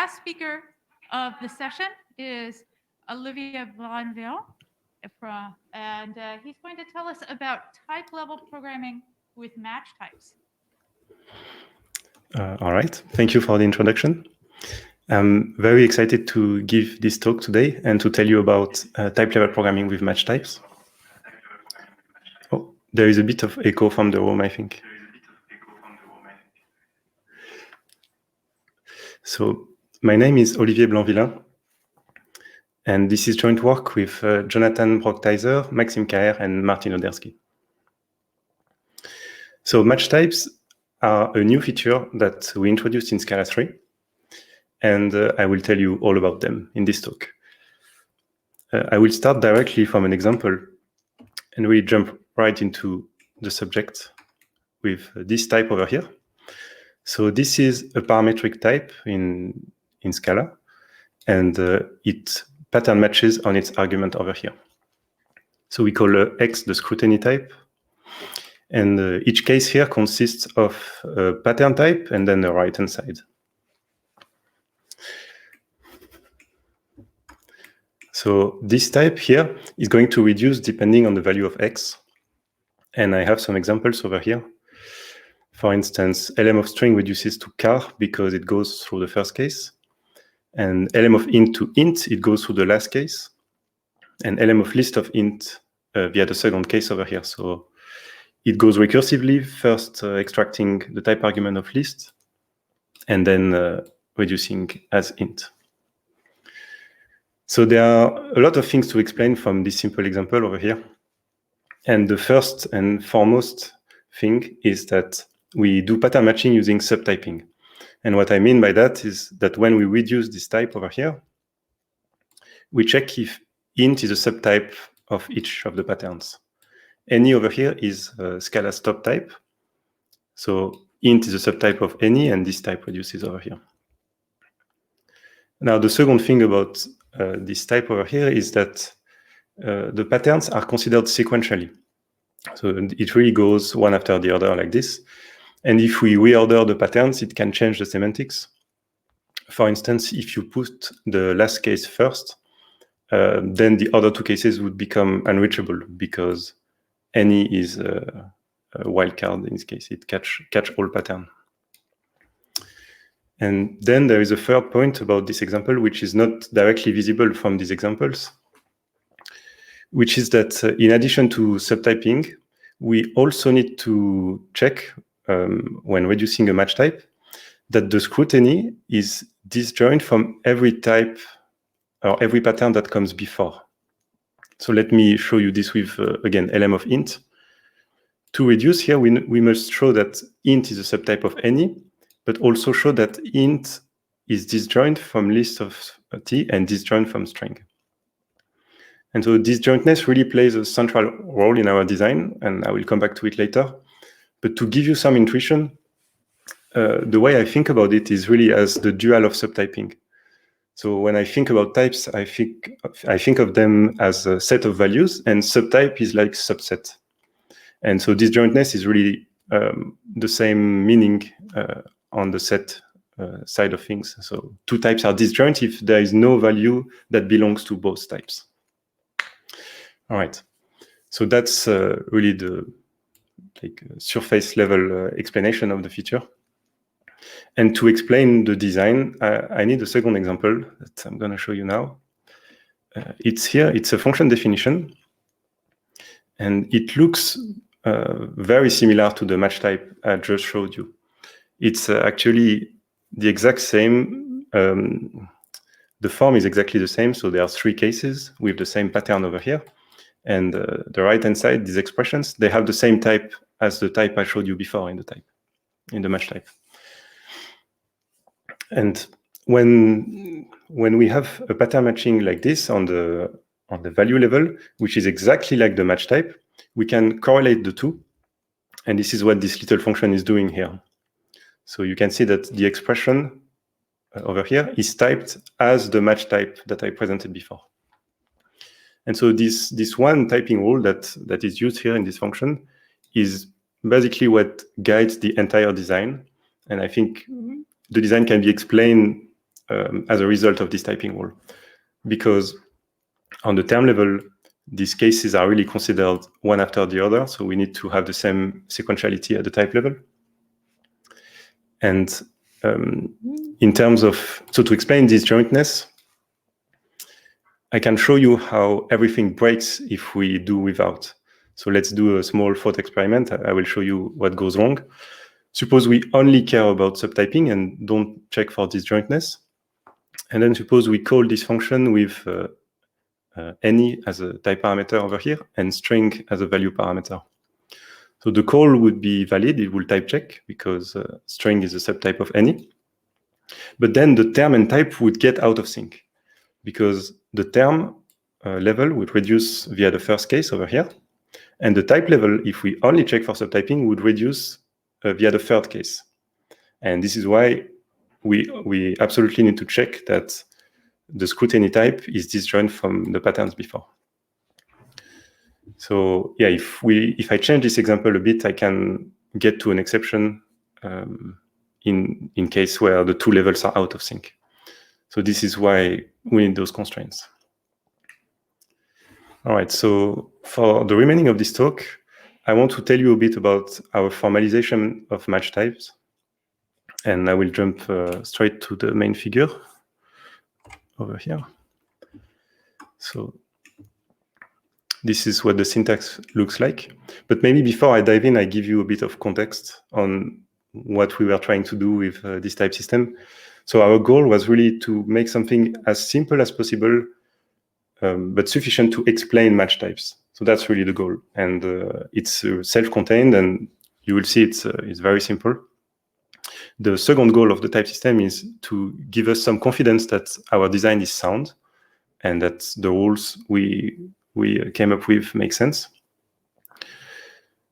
last speaker of the session is Olivier Blanvillain, and he's going to tell us about type-level programming with match types. All right, thank you for the introduction. I'm very excited to give this talk today and to tell you about type-level programming with match types. Oh, there is a bit of echo from the room, I think. So my name is Olivier Blanvillain, and this is joint work with Jonathan Brachthuser, Maxime Kjaer, and Martin Odersky. So match types are a new feature that we introduced in Scala 3, and I will tell you all about them in this talk. I will start directly from an example, and we jump right into the subject with this type over here. So this is a parametric type in Scala, and it pattern matches on its argument over here. So we call X the scrutiny type, and each case here consists of a pattern type and then the right-hand side. So this type here is going to reduce depending on the value of X, and I have some examples over here. For instance, lm of string reduces to char because it goes through the first case, and lm of int to int, it goes through the last case, and lm of list of int via the second case over here. So it goes recursively, first extracting the type argument of list, and then reducing as int. So there are a lot of things to explain from this simple example over here. And the first and foremost thing is that we do pattern matching using subtyping. And what I mean by that is that when we reduce this type over here, we check if int is a subtype of each of the patterns. Any over here is Scala stop type. So int is a subtype of any, and this type reduces over here. Now, the second thing about this type over here is that the patterns are considered sequentially. So it really goes one after the other like this. And if we reorder the patterns, it can change the semantics. For instance, if you put the last case first, then the other two cases would become unreachable because any is a wildcard in this case. It catch all pattern. And then there is a third point about this example, which is not directly visible from these examples, which is that in addition to subtyping, we also need to check when reducing a match type that the scrutiny is disjoint from every type or every pattern that comes before. So let me show you this with, again, lm of int. To reduce here, we must show that int is a subtype of any, but also show that int is disjoint from list of t and disjoint from string. And so disjointness really plays a central role in our design, and I will come back to it later. But to give you some intuition, the way I think about it is really as the dual of subtyping. So when I think about types, I think of them as a set of values, and subtype is like subset. And so disjointness is really the same meaning on the set side of things. So two types are disjoint if there is no value that belongs to both types. All right. So that's really the surface level explanation of the feature. And to explain the design, I need a second example that I'm going to show you now. It's here. It's a function definition, and it looks very similar to the match type I just showed you. It's actually the exact same. The form is exactly the same. So there are three cases with the same pattern over here. And the right-hand side, these expressions, they have the same type as the type I showed you before in the match type. And when we have a pattern matching like this on the value level, which is exactly like the match type, we can correlate the two. And this is what this little function is doing here. So you can see that the expression over here is typed as the match type that I presented before. And so this one typing rule that is used here in this function is basically what guides the entire design. And I think the design can be explained as a result of this typing rule, because on the term level, these cases are really considered one after the other, so we need to have the same sequentiality at the type level. And in terms of, so to explain this jointness, I can show you how everything breaks if we do without. So let's do a small thought experiment. I will show you what goes wrong. Suppose we only care about subtyping and don't check for disjointness. And then suppose we call this function with any as a type parameter over here and string as a value parameter. So the call would be valid, it will type check because string is a subtype of any. But then the term and type would get out of sync because the term level would reduce via the first case over here. And the type level, if we only check for subtyping, would reduce via the third case. And this is why we absolutely need to check that the scrutiny type is disjoint from the patterns before. So yeah, if I change this example a bit, I can get to an exception in case where the two levels are out of sync. So this is why we need those constraints. All right, so for the remaining of this talk, I want to tell you a bit about our formalization of match types. And I will jump straight to the main figure over here. So this is what the syntax looks like. But maybe before I dive in, I give you a bit of context on what we were trying to do with this type system. So our goal was really to make something as simple as possible, but sufficient to explain match types. So that's really the goal. And it's self-contained, and you will see it's very simple. The second goal of the type system is to give us some confidence that our design is sound and that the rules we came up with make sense.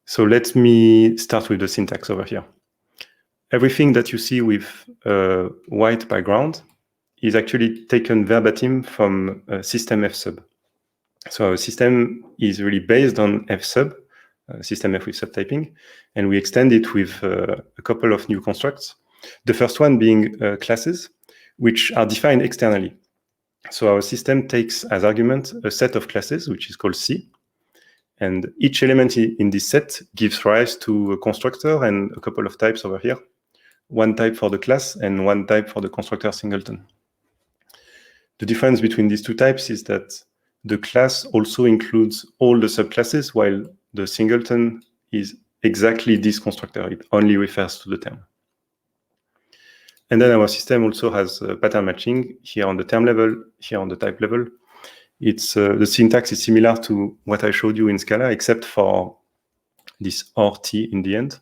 So let me start with the syntax over here. Everything that you see with a white background is actually taken verbatim from system F sub. So our system is really based on F sub, system F with subtyping, and we extend it with a couple of new constructs. The first one being classes, which are defined externally. So our system takes as argument a set of classes, which is called C, and each element in this set gives rise to a constructor and a couple of types over here. One type for the class and one type for the constructor singleton. The difference between these two types is that the class also includes all the subclasses, while the singleton is exactly this constructor. It only refers to the term. And then our system also has pattern matching here on the term level, here on the type level. It's the syntax is similar to what I showed you in Scala, except for this or t in the end.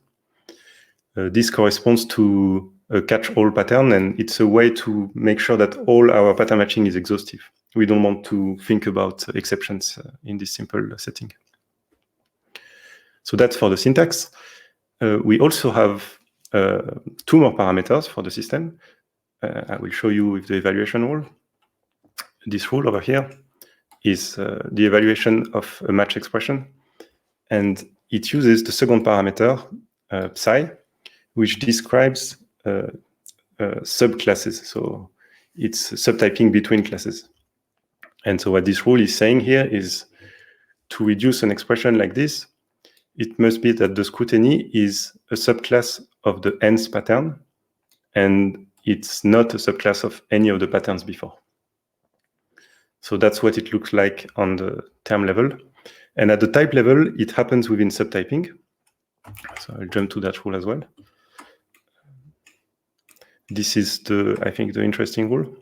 This corresponds to a catch-all pattern, and it's a way to make sure that all our pattern matching is exhaustive. We don't want to think about exceptions in this simple setting. So that's for the syntax. We also have two more parameters for the system. I will show you with the evaluation rule. This rule over here is the evaluation of a match expression, and it uses the second parameter, psi, which describes subclasses. So it's subtyping between classes. And so what this rule is saying here is to reduce an expression like this, it must be that the scrutiny is a subclass of the nth pattern, and it's not a subclass of any of the patterns before. So that's what it looks like on the term level. And at the type level, it happens within subtyping. So I'll jump to that rule as well. This is I think the interesting rule.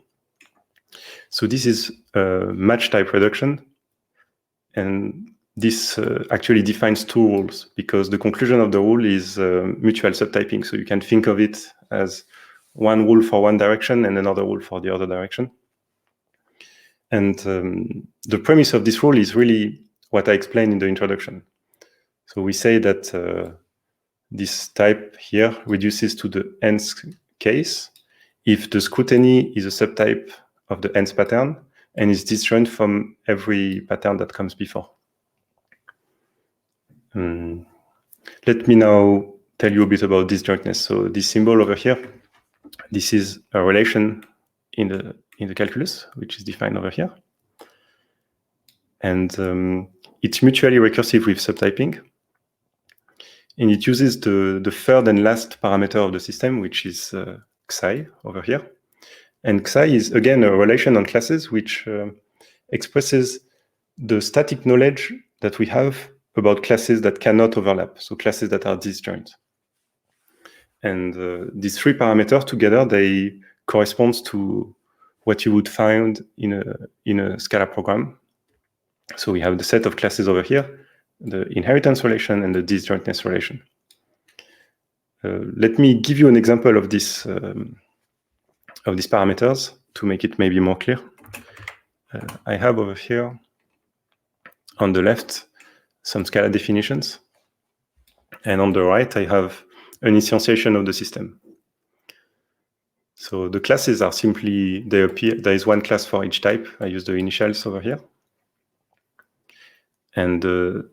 So this is match type reduction. And this actually defines two rules, because the conclusion of the rule is mutual subtyping. So you can think of it as one rule for one direction and another rule for the other direction. And the premise of this rule is really what I explained in the introduction. So we say that this type here reduces to the nth case if the scrutiny is a subtype of the nth pattern and is disjoint from every pattern that comes before. Let me now tell you a bit about disjointness. So this symbol over here, this is a relation in the calculus, which is defined over here. And it's mutually recursive with subtyping. And it uses the third and last parameter of the system, which is Kjaer over here. And Kjaer is, again, a relation on classes, which expresses the static knowledge that we have about classes that cannot overlap, so classes that are disjoint. And these three parameters together, they correspond to what you would find in a Scala program. So we have the set of classes over here, the inheritance relation and the disjointness relation. Let me give you an example of these parameters to make it maybe more clear. I have over here on the left some Scala definitions, and on the right I have an instantiation of the system. So the classes are simply, they appear, there is one class for each type. I use the initials over here. And the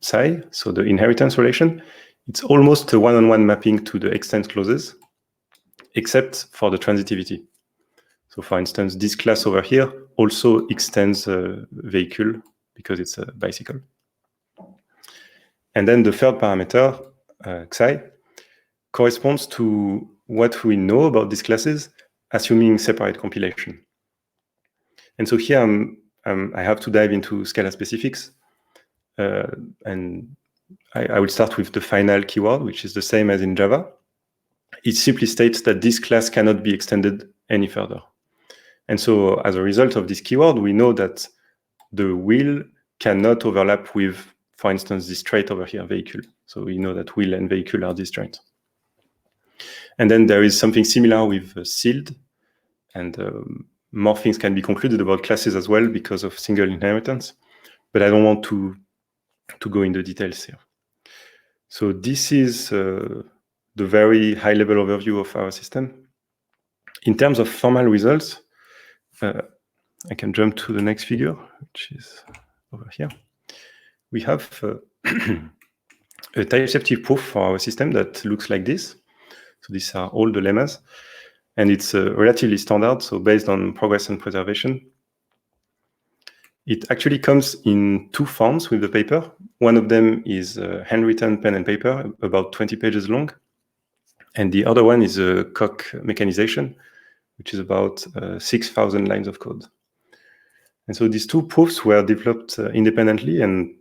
psi, so the inheritance relation, it's almost a one-on-one mapping to the extent clauses, except for the transitivity. So for instance, this class over here also extends a vehicle because it's a bicycle. And then the third parameter, Kjaer, corresponds to what we know about these classes, assuming separate compilation. And so here I have to dive into Scala specifics. And I will start with the final keyword, which is the same as in Java. It simply states that this class cannot be extended any further. And so as a result of this keyword, we know that the wheel cannot overlap with, for instance, this trait over here, vehicle. So we know that wheel and vehicle are disjoint. And then there is something similar with sealed, and more things can be concluded about classes as well because of single inheritance, but I don't want to go into details here. So this is the very high-level overview of our system. In terms of formal results, I can jump to the next figure, which is over here. We have a receptive proof for our system that looks like this. So these are all the lemmas, and it's relatively standard, so based on progress and preservation. It actually comes in two forms with the paper. One of them is handwritten pen and paper, about 20 pages long. And the other one is a coq mechanization, which is about 6,000 lines of code. And so these two proofs were developed independently, and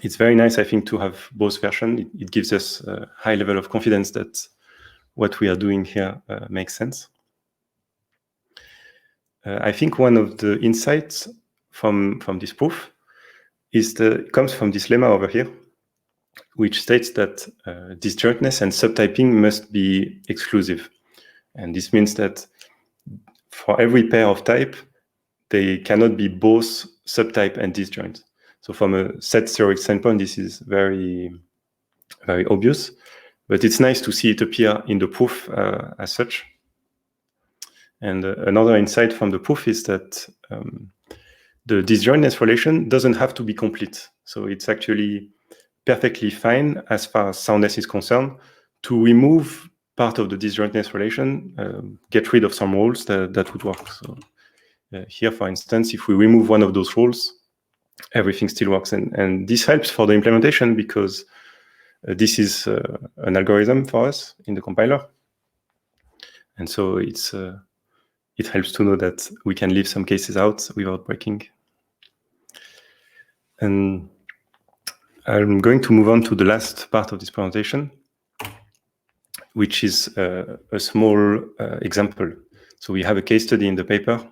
it's very nice, I think, to have both versions. It gives us a high level of confidence that what we are doing here makes sense. I think one of the insights from this proof comes from this lemma over here, which states that disjointness and subtyping must be exclusive. And this means that for every pair of type, they cannot be both subtype and disjoint. So from a set theoretic standpoint, this is very, very obvious, but it's nice to see it appear in the proof as such. And another insight from the proof is that the disjointness relation doesn't have to be complete. So it's actually perfectly fine as far as soundness is concerned to remove part of the disjointness relation, get rid of some rules that would work. So here, for instance, if we remove one of those rules, everything still works. And this helps for the implementation because this is an algorithm for us in the compiler. And so it helps to know that we can leave some cases out without breaking. And I'm going to move on to the last part of this presentation, which is a small example. So we have a case study in the paper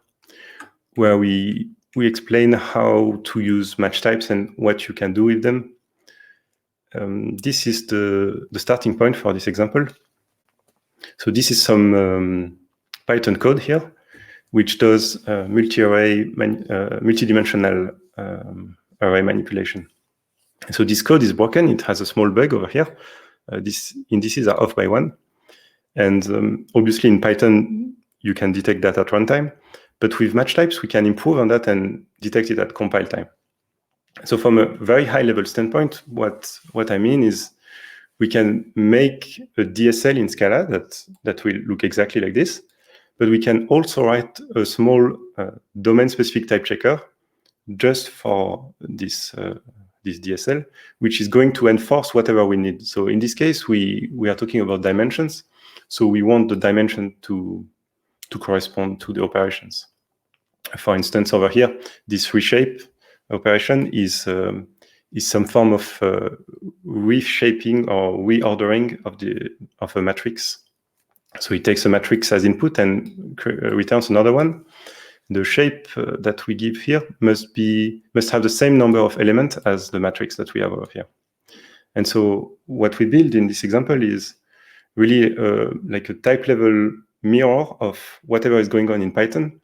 where we explain how to use match types and what you can do with them. This is the starting point for this example. So this is some Python code here, which does multi-array, multi-dimensional array manipulation. So this code is broken. It has a small bug over here. These indices are off by 1. And obviously in Python, you can detect that at runtime. But with match types, we can improve on that and detect it at compile time. So from a very high level standpoint, what I mean is we can make a DSL in Scala that will look exactly like this. but we can also write a small domain-specific type checker just for this DSL, which is going to enforce whatever we need. So in this case, we are talking about dimensions. So we want the dimension to correspond to the operations. For instance, over here, this reshape operation is some form of reshaping or reordering of a matrix. So it takes a matrix as input and returns another one. The shape that we give here must have the same number of elements as the matrix that we have over here. And so what we build in this example is really like a type level mirror of whatever is going on in Python,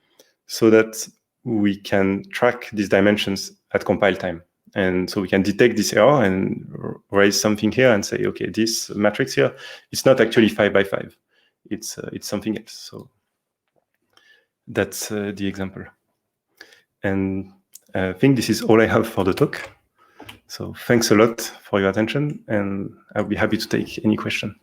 so that we can track these dimensions at compile time. And so we can detect this error and raise something here and say, okay, this matrix here, it's not actually 5 by 5. It's something else. So that's the example. And I think this is all I have for the talk. So thanks a lot for your attention, and I'll be happy to take any question.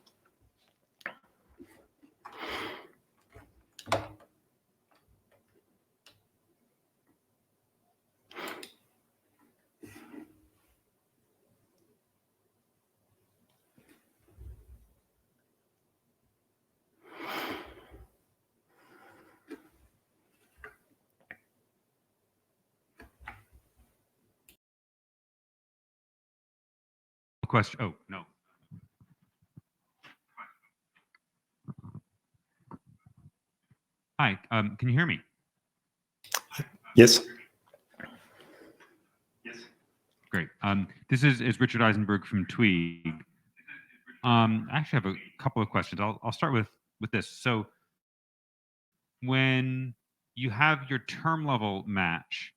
Question. Oh, no. Hi, can you hear me? Yes. Yes. Great. This is Richard Eisenberg from Tweeg. I actually have a couple of questions. I'll start with this. So when you have your term level match,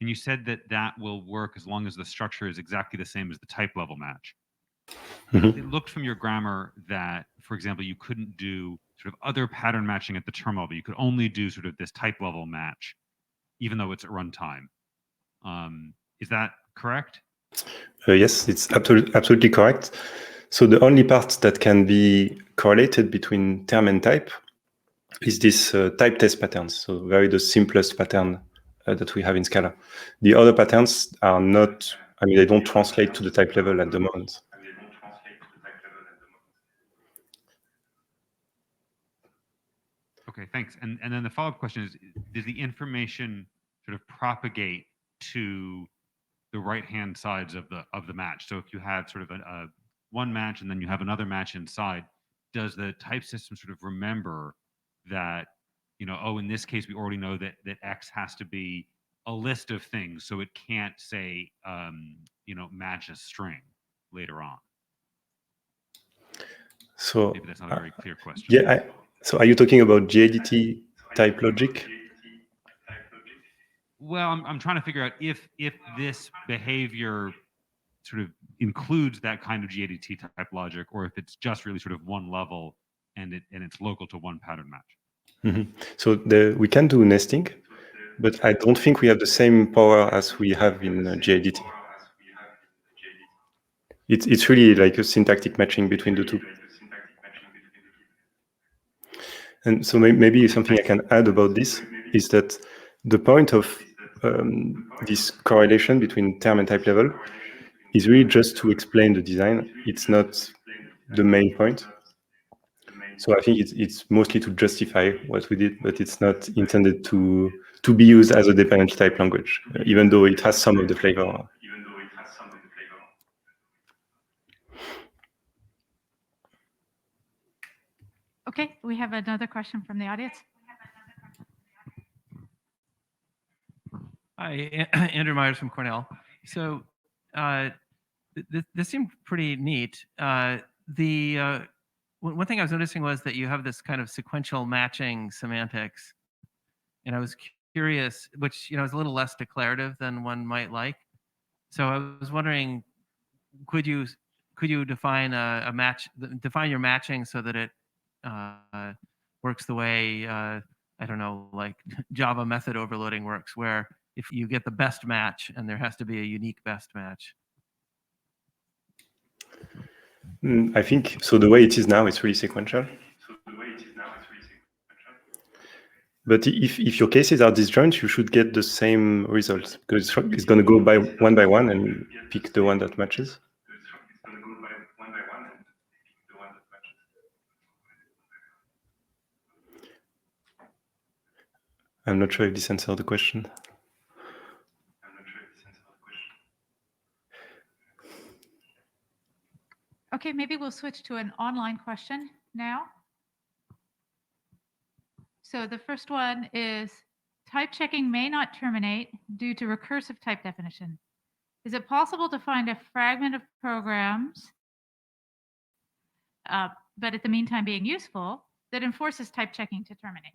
and you said that will work as long as the structure is exactly the same as the type level match. Mm-hmm. It looked from your grammar that, for example, you couldn't do sort of other pattern matching at the term level. You could only do sort of this type level match, even though it's at runtime. Is that correct? Yes, it's absolutely correct. So the only part that can be correlated between term and type is this type test patterns. So the simplest pattern that we have in Scala. The other patterns are not, I mean, they don't translate to the type level at the moment. Okay, thanks. And then the follow-up question is, does the information sort of propagate to the right-hand sides of the match? So if you have sort of a one match and then you have another match inside, does the type system sort of remember that, you know, oh, in this case, we already know that X has to be a list of things, so it can't say, you know, match a string later on? So maybe that's not a very clear question. Yeah, so are you talking about GADT type logic? Well, I'm trying to figure out if this behavior sort of includes that kind of GADT type logic, or if it's just really sort of one level and it's local to one pattern match. Mm-hmm. So we can do nesting, but I don't think we have the same power as we have in GADT. It's really like a syntactic matching between the two. And so maybe something I can add about this is that the point of this correlation between term and type level is really just to explain the design. It's not the main point. So I think it's mostly to justify what we did, but it's not intended to be used as a dependent type language, even though it has some of the flavor. Okay, we have another question from the audience. Hi, Andrew Myers from Cornell. So this seemed pretty neat. One thing I was noticing was that you have this kind of sequential matching semantics, and I was curious, which, you know, is a little less declarative than one might like. So I was wondering, could you define define your matching so that it works the way I don't know, like Java method overloading works, where if you get the best match and there has to be a unique best match? I think so. The way it is now, it's really sequential. But if your cases are disjoint, you should get the same results because it's going to go by one and pick the one that matches. I'm not sure if this answers the question. Okay, maybe we'll switch to an online question now. So the first one is, type checking may not terminate due to recursive type definition. Is it possible to find a fragment of programs, but at the meantime being useful, that enforces type checking to terminate?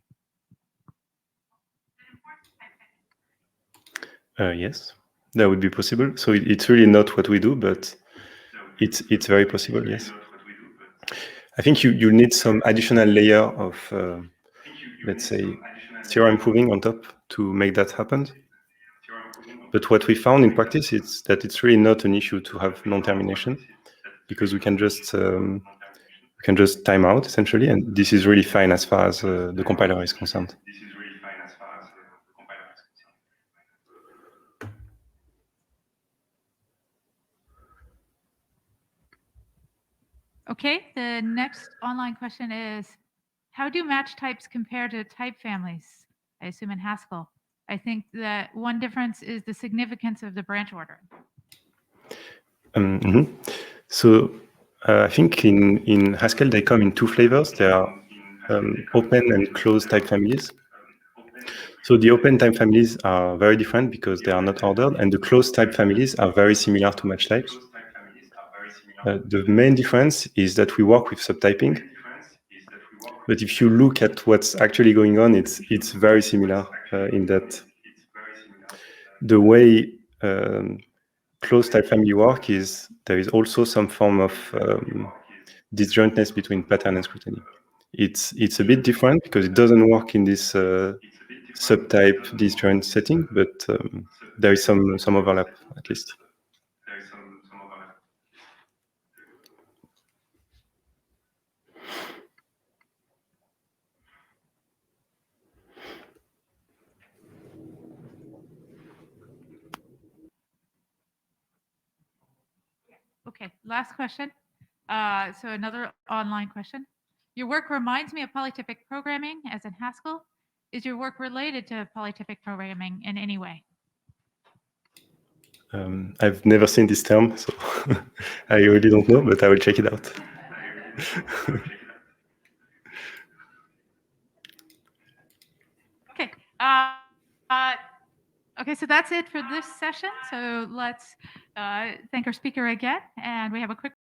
Yes, that would be possible. So it's really not what we do, but it's very possible, yes. I think you need some additional layer of, let's say, theorem proving on top to make that happen. But what we found in practice is that it's really not an issue to have non-termination because we can just time out essentially, and this is really fine as far as the compiler is concerned. Okay, the next online question is, how do match types compare to type families? I assume in Haskell. I think that one difference is the significance of the branch ordering. So I think in Haskell, they come in two flavors. There are open and closed type families. So the open type families are very different because they are not ordered, and the closed type families are very similar to match types. The main difference is that we work with subtyping. But if you look at what's actually going on, it's very similar in that the way closed type family work is there is also some form of disjointness between pattern and scrutiny. It's a bit different because it doesn't work in this subtype disjoint setting, but there is some overlap at least. Okay, last question. So another online question. Your work reminds me of polytypic programming as in Haskell. Is your work related to polytypic programming in any way? I've never seen this term, so I really don't know, but I will check it out. Okay. Okay, so that's it for this session. So let's thank our speaker again, and we have a quick